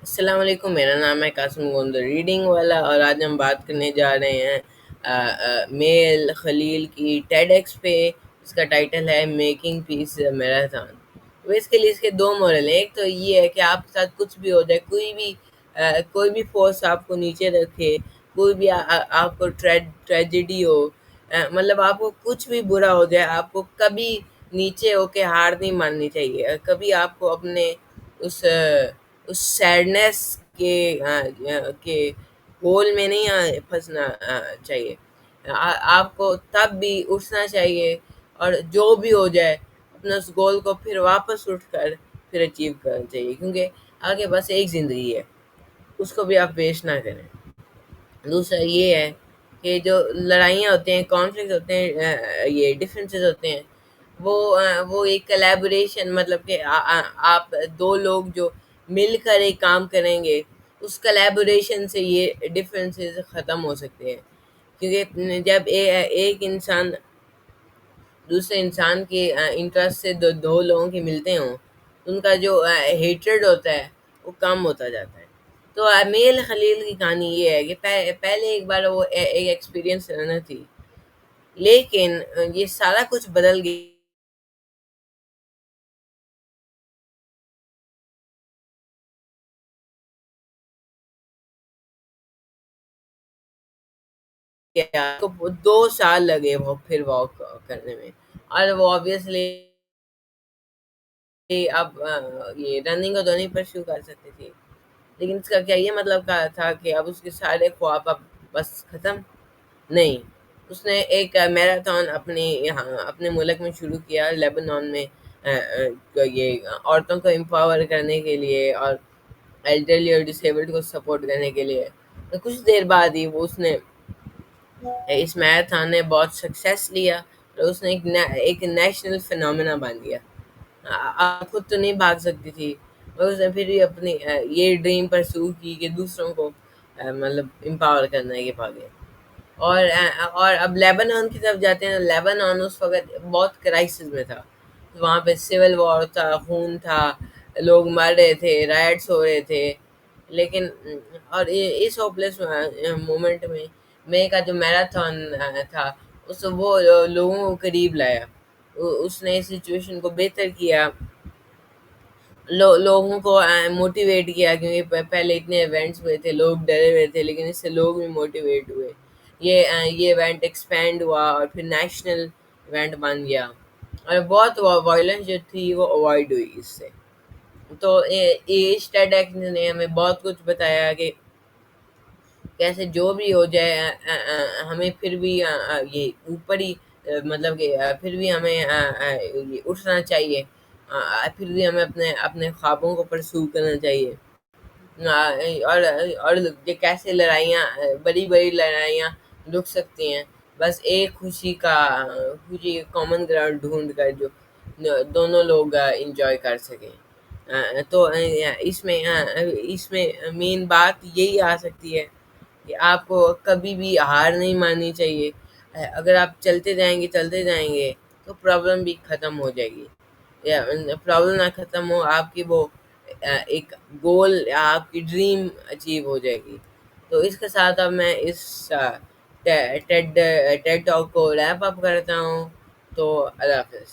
السلام علیکم، میرا نام ہے قاسم گوند ریڈنگ والا، اور آج ہم بات کرنے جا رہے ہیں میل خلیل کی ٹیڈ ایکس پہ. اس کا ٹائٹل ہے میکنگ پیس میراتھن. بیسیکلی اس کے دو مورل ہیں. ایک تو یہ ہے کہ آپ کے ساتھ کچھ بھی ہو جائے، کوئی بھی فورس آپ کو نیچے رکھے، کوئی بھی آپ کو ٹریجڈی ہو، مطلب آپ کو کچھ بھی برا ہو جائے، آپ کو کبھی نیچے ہو کے ہار نہیں ماننی چاہیے. کبھی آپ کو اپنے اس اس سیڈنس کے ہول میں نہیں پھنسنا چاہیے. آپ کو تب بھی اٹھنا چاہیے، اور جو بھی ہو جائے اپنا اس گول کو پھر واپس اٹھ کر پھر اچیو کرنا چاہیے، کیونکہ آگے بس ایک زندگی ہے، اس کو بھی آپ ویسٹ نہ کریں. دوسرا یہ ہے کہ جو لڑائیاں ہوتے ہیں، کانفلکٹ ہوتے ہیں، یہ ڈفرینسز ہوتے ہیں، وہ ایک کلیبوریشن، مطلب کہ آپ دو لوگ جو مل کر ایک کام کریں گے، اس کلیبوریشن سے یہ ڈفرینسز ختم ہو سکتے ہیں. کیونکہ جب ایک انسان دوسرے انسان کے انٹرسٹ سے دو لوگوں کے ملتے ہوں، ان کا جو ہیٹرڈ ہوتا ہے وہ کم ہوتا جاتا ہے. تو میل خلیل کی کہانی یہ ہے کہ پہلے ایک بار وہ ایک ایکسپیرینس رہنا تھی، لیکن یہ سارا کچھ بدل گیا. کو 2 سال لگے وہ پھر واک کرنے میں، اور وہ آبویسلی اب یہ رننگ کو تو نہیں پرسیو کر سکتی تھی. لیکن اس کا کیا یہ مطلب تھا کہ اب اس کے سارے خواب اب بس ختم؟ نہیں. اس نے ایک میراتھن اپنے ملک میں شروع کیا، لیبنان میں، یہ عورتوں کو امپاور کرنے کے لیے اور ایلڈرلی اور ڈسیبلڈ کو سپورٹ کرنے کے لیے. تو کچھ دیر بعد ہی اس نے اس میراتھن نے بہت سکسیس لیا، اور اس نے ایک نیشنل فنومینا بن گیا. آپ خود تو نہیں بھاگ سکتی تھی، اور اس نے پھر بھی اپنی یہ ڈریم پرسو کی کہ دوسروں کو مطلب امپاور کرنا ہے کہ بھاگے. اور اب لیبنان کی طرف جاتے ہیں. لیبنان اس وقت بہت کرائسس میں تھا، وہاں پہ سول وار تھا، خون تھا، لوگ مر رہے تھے، رائٹس ہو رہے تھے. لیکن اور اس ہوپلیس مومنٹ میں کا جو میراتھن تھا، وہ لوگوں کو قریب لایا. اس نے سچویشن کو بہتر کیا، لوگوں کو موٹیویٹ کیا، کیونکہ پہلے اتنے ایونٹس ہوئے تھے، لوگ ڈرے ہوئے تھے، لیکن اس سے لوگ بھی موٹیویٹ ہوئے. یہ ایونٹ ایکسپینڈ ہوا اور پھر نیشنل ایونٹ بن گیا، اور بہت وائلنس جو تھی وہ اوائڈ ہوئی اس سے. تو اس ٹیڈ ایکس نے ہمیں بہت کچھ بتایا کہ کیسے جو بھی ہو جائے ہمیں پھر بھی یہ اوپر ہی، مطلب کہ پھر بھی ہمیں یہ اٹھنا چاہیے. پھر بھی ہمیں اپنے خوابوں کو پرسو کرنا چاہیے. اور یہ کیسے لڑائیاں، بڑی بڑی لڑائیاں رک سکتی ہیں، بس ایک خوشی کامن گراؤنڈ ڈھونڈ کر جو دونوں لوگ انجوائے کر سکیں. تو اس میں مین بات یہی آ سکتی ہے کہ آپ کو کبھی بھی ہار نہیں ماننی چاہیے. اگر آپ چلتے جائیں گے تو پرابلم بھی ختم ہو جائے گی. یا پرابلم نہ ختم ہو، آپ کی وہ ایک گول یا آپ کی ڈریم اچیو ہو جائے گی. تو اس کے ساتھ اب میں اس ٹیڈ ٹاک کو ریپ اپ کرتا ہوں. تو اللہ حافظ.